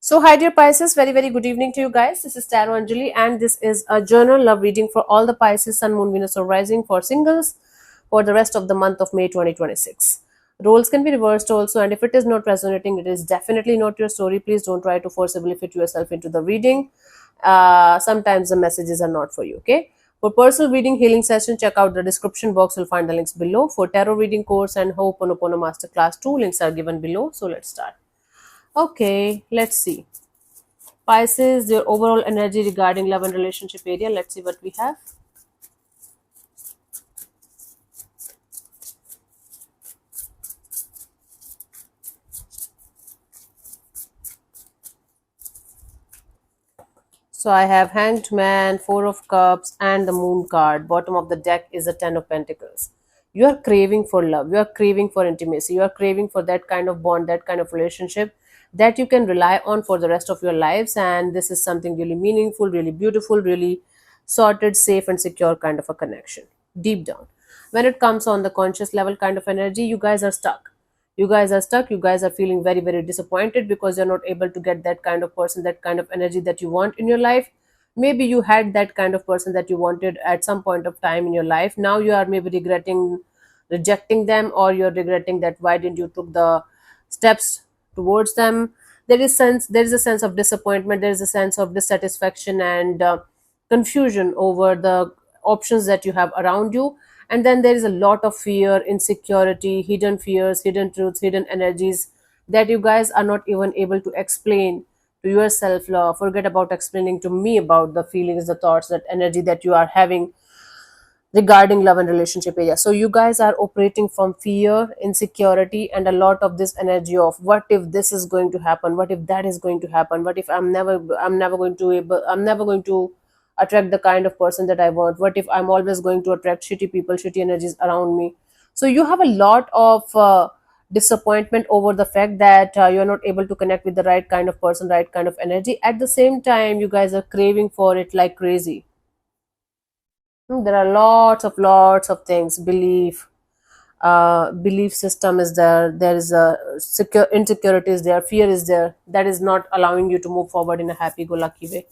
So, hi dear Pisces, very good evening to you guys. This is Tarot Anjali, and this is a journal love reading for all the Pisces, Sun, Moon, Venus, or Rising for singles for the rest of the month of May 2026. Roles can be reversed also, and if it is not resonating, it is definitely not your story. Please don't try to forcibly fit yourself into the reading. Sometimes the messages are not for you, okay? For personal reading healing session, check out the description box. You'll find the links below. For tarot reading course and Ho'oponopono Masterclass 2, links are given below. So let's start. Okay, let's see. Pisces, your overall energy regarding love and relationship area. Let's see what we have. So I have Hanged Man, Four of Cups, and the Moon card. Bottom of the deck is a Ten of Pentacles. You are craving for love. You are craving for intimacy. You are craving for that kind of bond, that kind of relationship that you can rely on for the rest of your lives. And this is something really meaningful, really beautiful, really sorted, safe, and secure kind of a connection. Deep down. When it comes on the conscious level kind of energy, you guys are stuck. You guys are feeling very disappointed because you're not able to get that kind of person, that kind of energy that you want in your life. Maybe you had that kind of person that you wanted at some point of time in your life. Now you are maybe regretting rejecting them, or you're regretting that why didn't you took the steps towards them. There is a sense of disappointment, there is a sense of dissatisfaction and confusion over the options that you have around you. And then there is a lot of fear, insecurity, hidden fears, hidden truths, hidden energies that you guys are not even able to explain to yourself. Forget about explaining to me about the feelings, the thoughts, that energy that you are having regarding love and relationship area. So you guys are operating from fear, insecurity, and a lot of this energy of what if this is going to happen, what if that is going to happen, what if I'm never going to attract the kind of person that I want, what if I'm always going to attract shitty people, shitty energies around me. So you have a lot of disappointment over the fact that you're not able to connect with the right kind of person, right kind of energy. At the same time, you guys are craving for it like crazy. There are lots of things. Belief system is there. There is a secure insecurity is there. Fear is there. That is not allowing you to move forward in a happy-go-lucky way.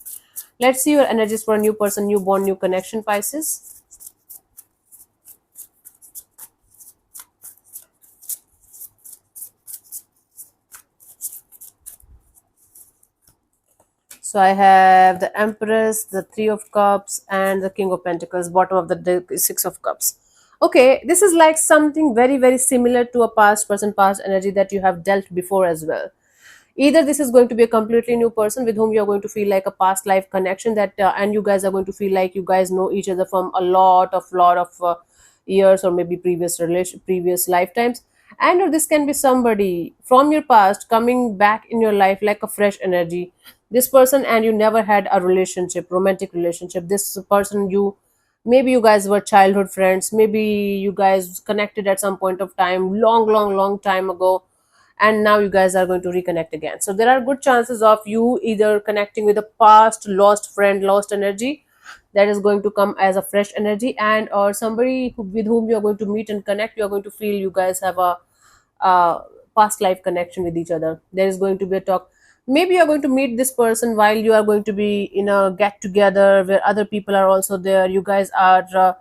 Let's see your energies for a new person, newborn, new connection, Pisces. So I have the Empress, the Three of Cups, and the King of Pentacles. Bottom of the deck is Six of Cups. Okay, this is like something very similar to a past person, past energy that you have dealt before as well. Either this is going to be a completely new person with whom you're going to feel like a past life connection, that and you guys are going to feel like you guys know each other from a lot of years, or maybe previous lifetimes. And or this can be somebody from your past coming back in your life like a fresh energy. This person and you never had a relationship, romantic relationship. This person, maybe you guys were childhood friends, maybe you guys connected at some point of time, long time ago, and now you guys are going to reconnect again. So there are good chances of you either connecting with a past lost friend, lost energy that is going to come as a fresh energy, and or somebody with whom you are going to meet and connect. You are going to feel you guys have a past life connection with each other. There is going to be a talk. Maybe you are going to meet this person while you are going to be in a get together where other people are also there. You guys are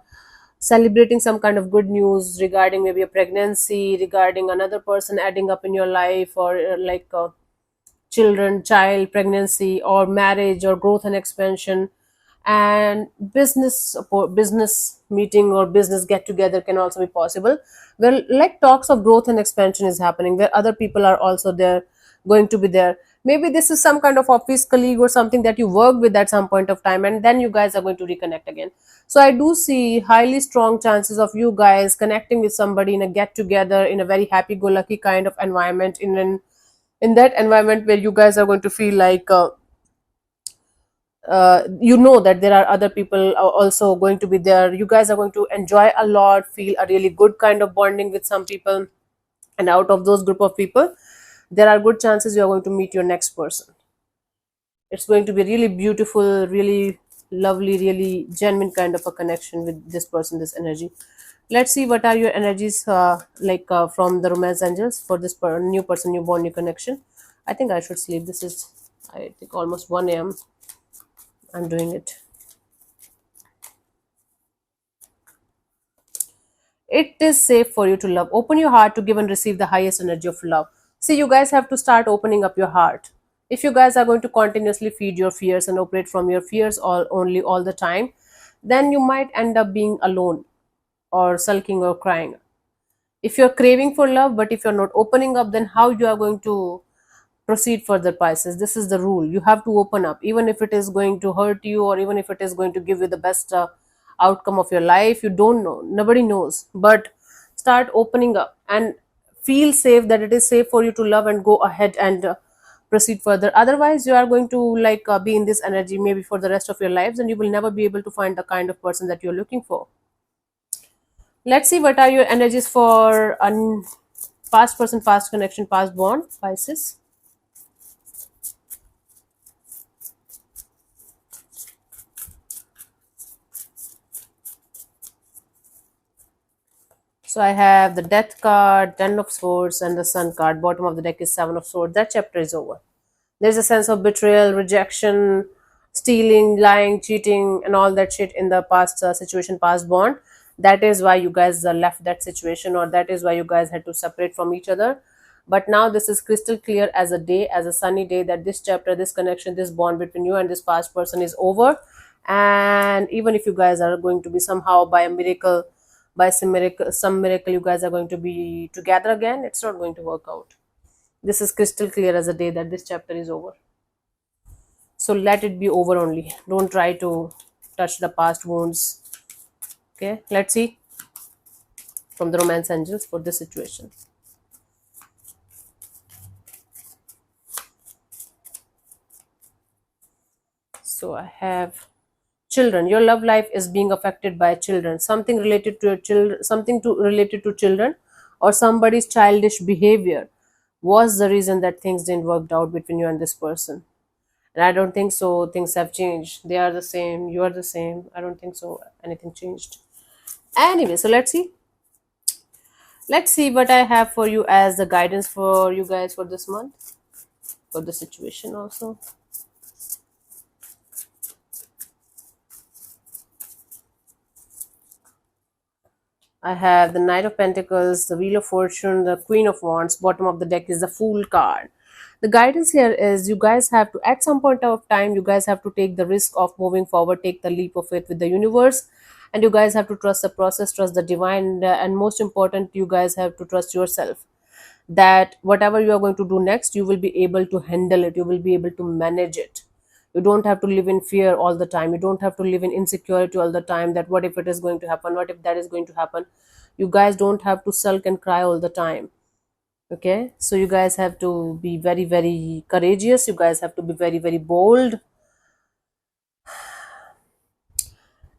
celebrating some kind of good news regarding maybe a pregnancy, regarding another person adding up in your life, or children, child, pregnancy, or marriage, or growth and expansion. And business meeting or business get together can also be possible, where like talks of growth and expansion is happening, where other people are also there, going to be there. Maybe this is some kind of office colleague or something that you worked with at some point of time, and then you guys are going to reconnect again. So I do see highly strong chances of you guys connecting with somebody in a get together, in a very happy go lucky kind of environment, in that environment where you guys are going to feel like you know that there are other people also going to be there. You guys are going to enjoy a lot, feel a really good kind of bonding with some people, and out of those group of people, there are good chances you are going to meet your next person. It's going to be really beautiful, really lovely, really genuine kind of a connection with this person, this energy. Let's see what are your energies from the romance angels for this new person, newborn, new connection. I think I should sleep. This is, I think almost 1 a.m. I'm doing it. It is safe for you to love. Open your heart to give and receive the highest energy of love. See, you guys have to start opening up your heart. If you guys are going to continuously feed your fears and operate from your fears all the time, then you might end up being alone or sulking or crying. If you're craving for love, but if you're not opening up, then how you are going to proceed further, Pisces? This is the rule. You have to open up, even if it is going to hurt you, or even if it is going to give you the best outcome of your life. You don't know, nobody knows, but start opening up and feel safe, that it is safe for you to love, and go ahead and proceed further. Otherwise, you are going to be in this energy maybe for the rest of your lives, and you will never be able to find the kind of person that you're looking for. Let's see what are your energies for past person, past connection, past bond, Pisces. So I have the Death card, Ten of Swords, and the Sun card. Bottom of the deck is Seven of Swords. That chapter is over. There's a sense of betrayal, rejection, stealing, lying, cheating, and all that shit in the past situation, past bond. That is why you guys left that situation, or that is why you guys had to separate from each other. But now this is crystal clear as a day, as a sunny day, that this chapter, this connection, this bond between you and this past person is over. And even if you guys are going to be somehow by a miracle, by some miracle, you guys are going to be together again, it's not going to work out. This is crystal clear as a day that this chapter is over. So let it be over only. Don't try to touch the past wounds. Okay, let's see from the romance angels for this situation. So I have children. Your love life is being affected by children. Something related to your children, something to related to children, or somebody's childish behavior was the reason that things didn't work out between you and this person. And I don't think so. Things have changed. They are the same. You are the same. I don't think so. Anything changed. Anyway, so let's see. Let's see what I have for you as the guidance for you guys for this month, for the situation also. I have the Knight of Pentacles, the Wheel of Fortune, the Queen of Wands. Bottom of the deck is the Fool card. The guidance here is you guys have to, at some point of time, you guys have to take the risk of moving forward, take the leap of faith with the universe. And you guys have to trust the process, trust the divine, and most important, you guys have to trust yourself. That whatever you are going to do next, you will be able to handle it, you will be able to manage it. You don't have to live in fear all the time, you don't have to live in insecurity all the time, that what if it is going to happen, what if that is going to happen. You guys don't have to sulk and cry all the time. Okay, so you guys have to be very, very courageous, you guys have to be very, very bold.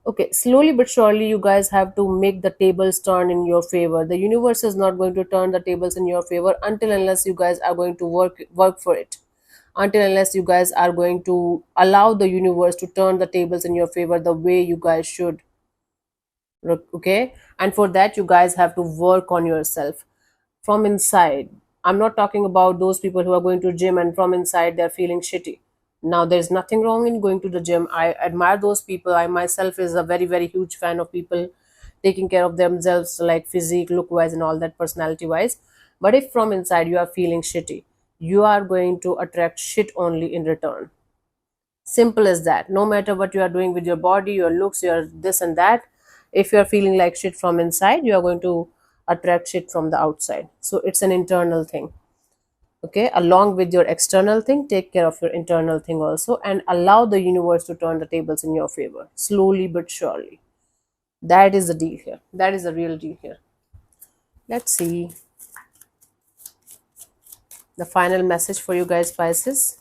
Okay, slowly but surely, you guys have to make the tables turn in your favor. The universe is not going to turn the tables in your favor until unless you guys are going to work for it. Until unless you guys are going to allow the universe to turn the tables in your favor the way you guys should. Okay, and for that you guys have to work on yourself from inside. I'm not talking about those people who are going to gym and from inside they're feeling shitty. Now there's nothing wrong in going to the gym. I admire those people. I myself is a very, very huge fan of people taking care of themselves, like physique, look wise, and all that, personality wise. But if from inside you are feeling shitty, you are going to attract shit only in return. Simple as that. No matter what you are doing with your body, your looks, your this and that, if you are feeling like shit from inside, you are going to attract shit from the outside. So it's an internal thing. Okay, along with your external thing, take care of your internal thing also, and allow the universe to turn the tables in your favor, slowly but surely. That is the deal here. That is the real deal here. Let's see the final message for you guys, Pisces.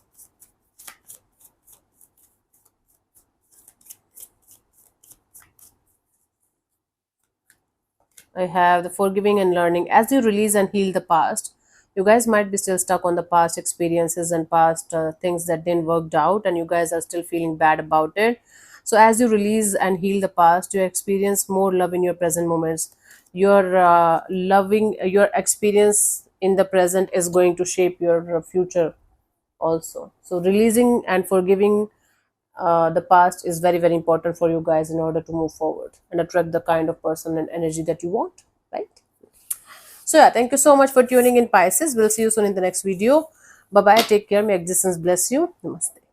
I have the forgiving and learning. As you release and heal the past, you guys might be still stuck on the past experiences and past things that didn't work out, and you guys are still feeling bad about it. So as you release and heal the past, you experience more love in your present moments. Your your experience in the present is going to shape your future also. So releasing and forgiving the past is very, very important for you guys in order to move forward and attract the kind of person and energy that you want, right? So yeah, thank you so much for tuning in, Pisces. We'll see you soon in the next video. Bye bye, take care, may existence bless you. Namaste.